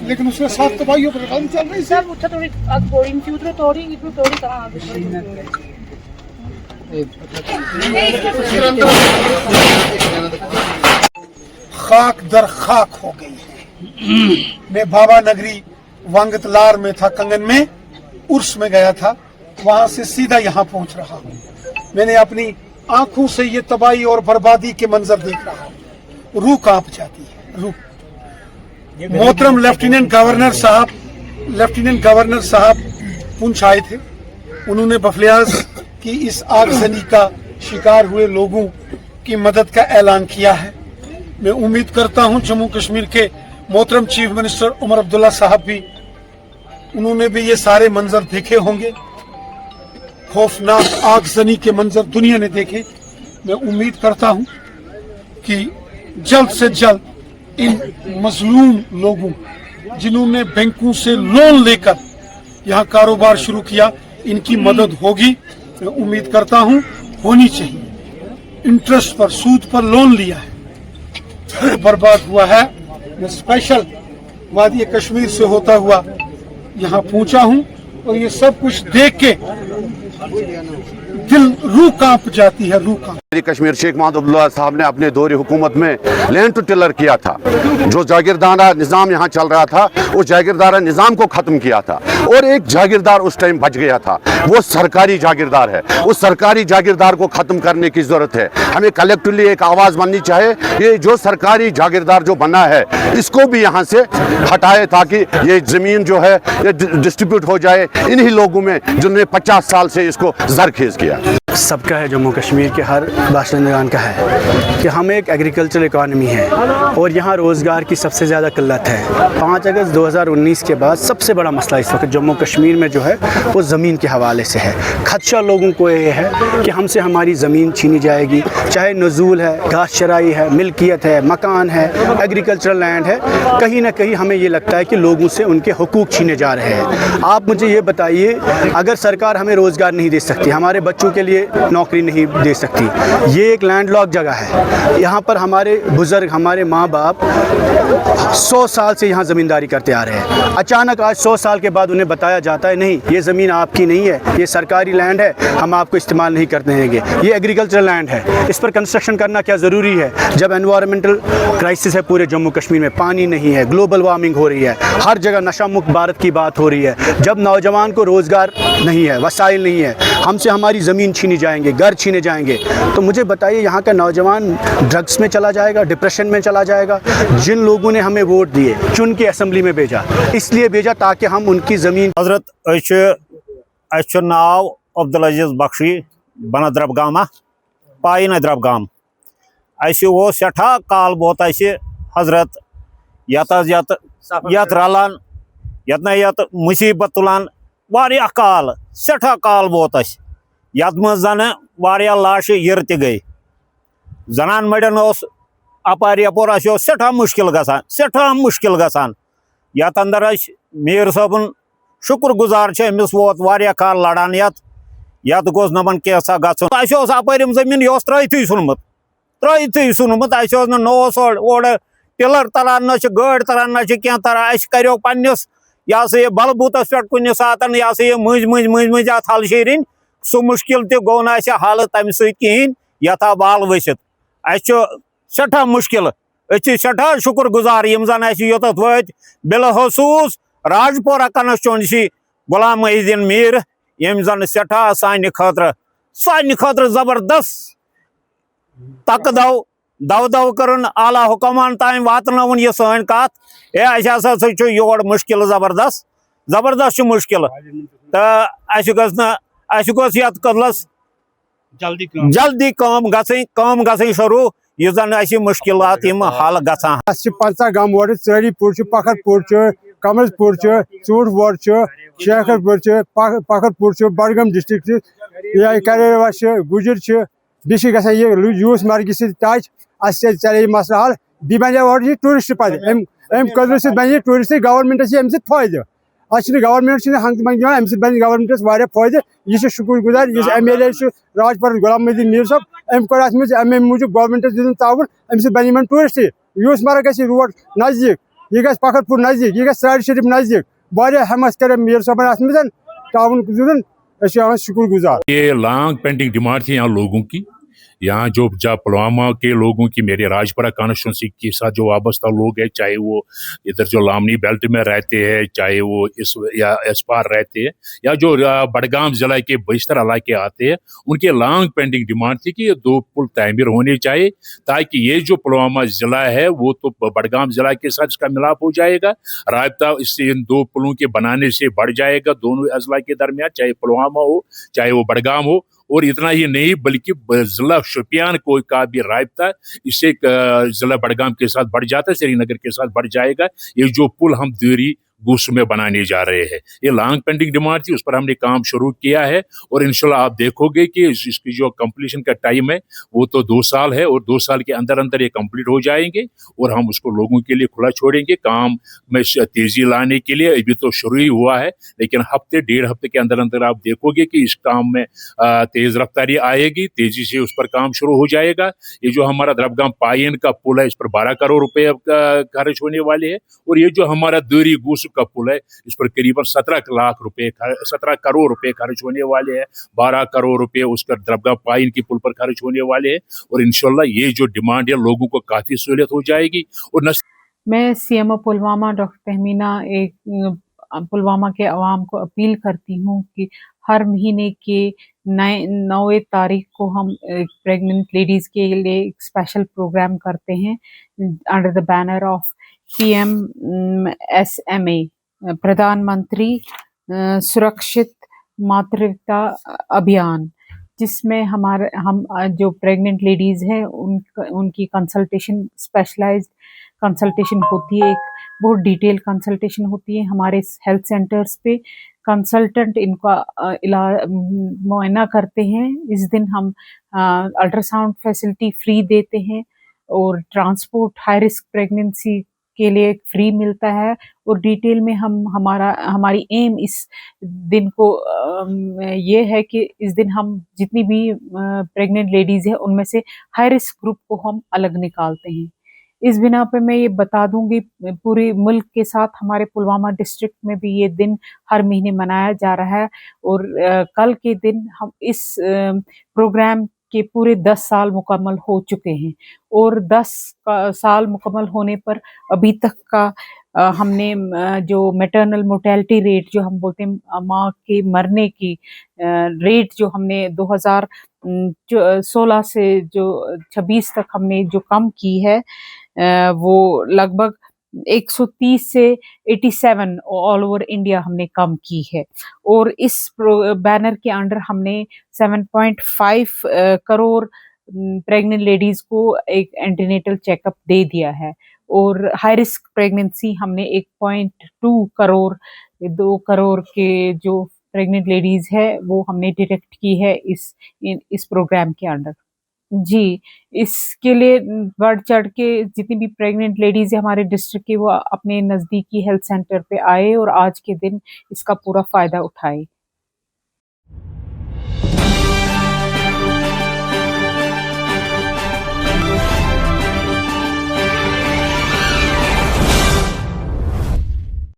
लेकिन उसके साथ तबाही पर काम चल रही सब उठा थोड़ी आग बोड़ी थी उधर तोड़ी इधर तोड़ी कहाँ आगे खाक दर खाक हो गई है। मैं बाबा नगरी वांगतलार में था, कंगन में उर्स में गया था, वहां से सीधा यहाँ पहुंच रहा हूँ। मैंने अपनी आंखों से ये तबाही और बर्बादी के मंजर देख रहा हूँ, रूह कांप जाती है, रूह। मोहतरम लेफ्टिनेंट गवर्नर साहब पुंछ आए थे, उन्होंने बफलियाज की इस आगजनी का शिकार हुए लोगों की मदद का ऐलान किया है। मैं उम्मीद करता हूं जम्मू कश्मीर के मोहतरम चीफ मिनिस्टर उमर अब्दुल्ला साहब भी, उन्होंने भी ये सारे मंजर देखे होंगे, खौफनाक आगजनी के मंजर दुनिया ने देखे। मैं उम्मीद करता हूं कि जल्द से जल्द इन मजलूम लोगों जिन्होंने बैंकों से लोन लेकर यहाँ कारोबार शुरू किया, इनकी मदद होगी। मैं उम्मीद करता हूँ होनी चाहिए। इंटरेस्ट पर, सूद पर लोन लिया है, बर्बाद हुआ है। मैं स्पेशल वादी कश्मीर से होता हुआ यहाँ पहुंचा हूँ और ये सब कुछ देख के दिल रूह कांप जाती है, रूह कांप। कश्मीर शेख महमूद अब्दुल्ला साहब ने अपने दौरे हुकूमत में लैंड टू टिलर किया था। जो जागीरदारा निज़ाम यहाँ चल रहा था, उस जागीरदारा निज़ाम को ख़त्म किया था और एक जागीरदार उस टाइम बच गया था, वो सरकारी जागीरदार है। उस सरकारी जागीरदार को ख़त्म करने की ज़रूरत है। हमें कलेक्टिवली एक आवाज़ बननी चाहिए, ये जो सरकारी जागीरदार जो बना है इसको भी यहाँ से हटाए, ताकि ये ज़मीन जो है ये डिस्ट्रीब्यूट हो जाए इन्हीं लोगों में जिन्होंने 50 साल से इसको जरखेज़ किया। सबका है, जम्मू कश्मीर के हर बाशिंदगान का है कि हम एक एग्रीकल्चर इकॉनमी है और यहाँ रोज़गार की सबसे ज़्यादा किल्लत है। 5 अगस्त 2019 के बाद सबसे बड़ा मसला इस वक्त जम्मू कश्मीर में जो है वो ज़मीन के हवाले से है। खदशा लोगों को ये है कि हमसे हमारी ज़मीन छीनी जाएगी, चाहे नज़ूल है, घास चराई है, मिल्कियत है, मकान है, एग्रीकल्चरल लैंड है। कहीं ना कहीं हमें ये लगता है कि लोगों से उनके हुकूक छीने जा रहे हैं। आप मुझे ये बताइए, अगर सरकार हमें रोज़गार नहीं दे सकती, हमारे बच्चों के लिए नौकरी नहीं दे सकती, ये एक लैंडलॉक जगह है, यहाँ पर हमारे बुज़ुर्ग, हमारे माँ बाप 100 साल से यहाँ ज़मींदारी करते आ रहे हैं। अचानक आज 100 साल के बाद उन्हें बताया जाता है नहीं, ये ज़मीन आपकी नहीं है, ये सरकारी लैंड है, हम आपको इस्तेमाल नहीं करते देंगे, ये एग्रीकल्चर लैंड है, इस पर कंस्ट्रक्शन करना क्या ज़रूरी है? जब एनवायरमेंटल क्राइसिस है पूरे जम्मू कश्मीर में, पानी नहीं है, ग्लोबल वार्मिंग हो रही है, हर जगह नशा मुक्त भारत की बात हो रही है, जब नौजवान को रोज़गार नहीं है, वसाइल नहीं है, हमसे हमारी ज़मीन छीनी जाएंगे, घर छीने जाएंगे, तो मुझे बताइए यहाँ का नौजवान ड्रग्स में चला जाएगा, डिप्रेशन में चला जाएगा। जिन लोगों ने हमें वोट दिए, चुन के असेंबली में भेजा, इसलिए भेजा ताकि हम उनकी ज़मीन। हजरत नाव अब्दुल अजीज बख्शी बनद्रब गामा पाई नद्रब गाम सठा काल बोत हजरत यत रलान यत मुसीबत तुलान वारिया काल सठा काल बोत यत मज जन वारिया लाश यर त गई जनान मड़न अपार यपोर सठा मुश्किल गसान यत अंदर मीर साहबन शुक्र गुजार अमिस वोत वारिया काल लड़ान यत गोस नमन कैसा गस अपार जमीन यह त्रथी सुनमुत ओर टिलर तरान न गाड़ तरान न क्या तरान अस करो पन्निस यह सा यह बलबूतस पे कुछ सात यह सा यह मज अत हल शेरिन सह मुश्किल गो ना हल तम सहें यथ बाल वसित सठा मुश्किल सठा शुक्र गुजार यम जन योत वत बिलखसूस राजपोरा कंस्टिट्यूंसी गुलाम मोहिउद्दीन मीर यम जन सठा सान खतर जबरदस्त तक दव कर आला हुकमान ताम वातन यह सन कत ये योर मुश्किल जबरदस्त मुश्किल तो यथ कदलस जल्दी कम गई शुरू यह जन मुश्किलात हल गसान 50 गम वो चरीपुर पखरपुर कमलपुर चूटपुर शेखरपुर पखरपुर बडगम डिस्ट्रिक्ट करेवा गुजर बी ग यूस मर्ग टच अस चले मसला हल बी बन और टूरिस्ट पे कदर बन टूरिस्ट गवर्नमेंट अम फायदे गवर्नमेंट हंग मंग दिवान अम बन गवर्नमेंटस फायदे यह शुक्र गुजार इस MLA राजपुर गुलाम मोहिउद्दीन मीर साहब अमे मूजूब गवर्नमेंटस दिन ताउन अम बन टूरिस्ट यूस मर्ग रोड नजदीक ये गस पखरपुर नजदीक, ये गस सरार शरीफ नजदीक। वारिया हमत करे मीर साहब आसमन ताउन गुजरन, ऐसे हम शुक्रगुजार। ये लॉन्ग पेंडिंग डिमांड थी यहाँ लोगों की। यहाँ जो पुलवामा के लोगों की, मेरे राजपुरा कॉन्स्टिट्यूंसी के साथ जो वाबस्ता लोग हैं, चाहे वो इधर जो लामनी बेल्ट में रहते हैं, चाहे वो इस पार रहते हैं, या जो बडगाम जिला के बेशतर इलाके आते हैं, उनके लॉन्ग पेंडिंग डिमांड थी कि ये 2 पुल तामीर होने चाहिए, ताकि ये जो पुलवामा जिला है वो तो बडगाम जिला के साथ इसका मिलाप हो जाएगा, रायता इससे इन 2 पुलों के बनाने से बढ़ जाएगा दोनों अजला के दरमियान, चाहे पुलवामा हो चाहे वो बडगाम हो। और इतना ही नहीं बल्कि जिला शोपियान को का भी रायता इससे जिला बडगाम के साथ बढ़ जाता है, श्रीनगर के साथ बढ़ जाएगा। ये जो पुल हम देरी गूस में बनाने जा रहे हैं, ये लॉन्ग पेंडिंग डिमांड थी, उस पर हमने काम शुरू किया है और इंशाल्लाह आप देखोगे कि इसकी जो कंप्लीशन का टाइम है वो तो 2 साल है और 2 साल के अंदर अंदर ये कंप्लीट हो जाएंगे और हम उसको लोगों के लिए खुला छोड़ेंगे। काम में तेजी लाने के लिए अभी तो शुरू ही हुआ है, लेकिन हफ्ते 1.5 हफ्ते के अंदर अंदर आप देखोगे कि इस काम में तेज रफ्तारी आएगी, तेजी से उस पर काम शुरू हो जाएगा। ये जो हमारा द्रबगाम पायन का पुल है, इस पर 12 करोड़ रुपए खर्च होने वाले हैं और ये जो हमारा दूरी गूस का पुल है, इस पर करीबन 17 करोड़ रुपए खर्च होने वाले हैं। 12 करोड़ रुपए उसका द्रबगाम पायन की पुल पर खर्च होने वाले हैं और इंशाल्लाह ये जो डिमांड है लोगों को काफी सहूलियत हो जाएगी। और मैं सीएमओ पुलवामा डॉक्टर तहमीना पुलवामा के अवाम को अपील करती हूँ कि हर महीने के 9 तारीख को हम प्रेग्नेंट लेडीज़ के लिए एक स्पेशल प्रोग्राम करते हैं under the banner of PMSMA, प्रधानमंत्री सुरक्षित मातृत्व अभियान, जिसमें हम जो प्रेग्नेंट लेडीज़ हैं उनकी कंसल्टेशन, स्पेशलाइज्ड कंसल्टेशन होती है, एक बहुत डिटेल कंसल्टेशन होती है हमारे हेल्थ सेंटर्स पे। कंसल्टेंट इनका मुआयना करते हैं। इस दिन हम अल्ट्रासाउंड फैसिलिटी फ्री देते हैं और ट्रांसपोर्ट हाई रिस्क प्रेगनेंसी के लिए फ्री मिलता है और डिटेल में हमारी एम इस दिन को ये है कि इस दिन हम जितनी भी प्रेग्नेंट लेडीज़ हैं उनमें से हाई रिस्क ग्रुप को हम अलग निकालते हैं। इस बिना पे मैं ये बता दूंगी पूरे मुल्क के साथ हमारे पुलवामा डिस्ट्रिक्ट में भी ये दिन हर महीने मनाया जा रहा है और कल के दिन हम इस प्रोग्राम के पूरे 10 साल मुकम्मल हो चुके हैं और 10 साल मुकम्मल होने पर अभी तक का हमने जो मैटरनल मोर्टेलिटी रेट जो हम बोलते हैं माँ के मरने की रेट जो हमने 2016 से जो 26 तक हमने जो कम की है वो लगभग 130 से 87 ऑल ओवर इंडिया हमने कम की है और इस बैनर के अंडर हमने 7.5 करोड़ प्रेग्नेंट लेडीज को एक एंटीनेटल चेकअप दे दिया है और हाई रिस्क प्रेगनेंसी हमने 1.2 करोड़ 2 करोड़ के जो प्रेग्नेंट लेडीज है वो हमने डिटेक्ट की है इस प्रोग्राम के अंडर। जी, इसके लिए बढ़ चढ़ के जितनी भी प्रेग्नेंट लेडीज है हमारे डिस्ट्रिक्ट की वो अपने नज़दीकी हेल्थ सेंटर पे आए और आज के दिन इसका पूरा फ़ायदा उठाए।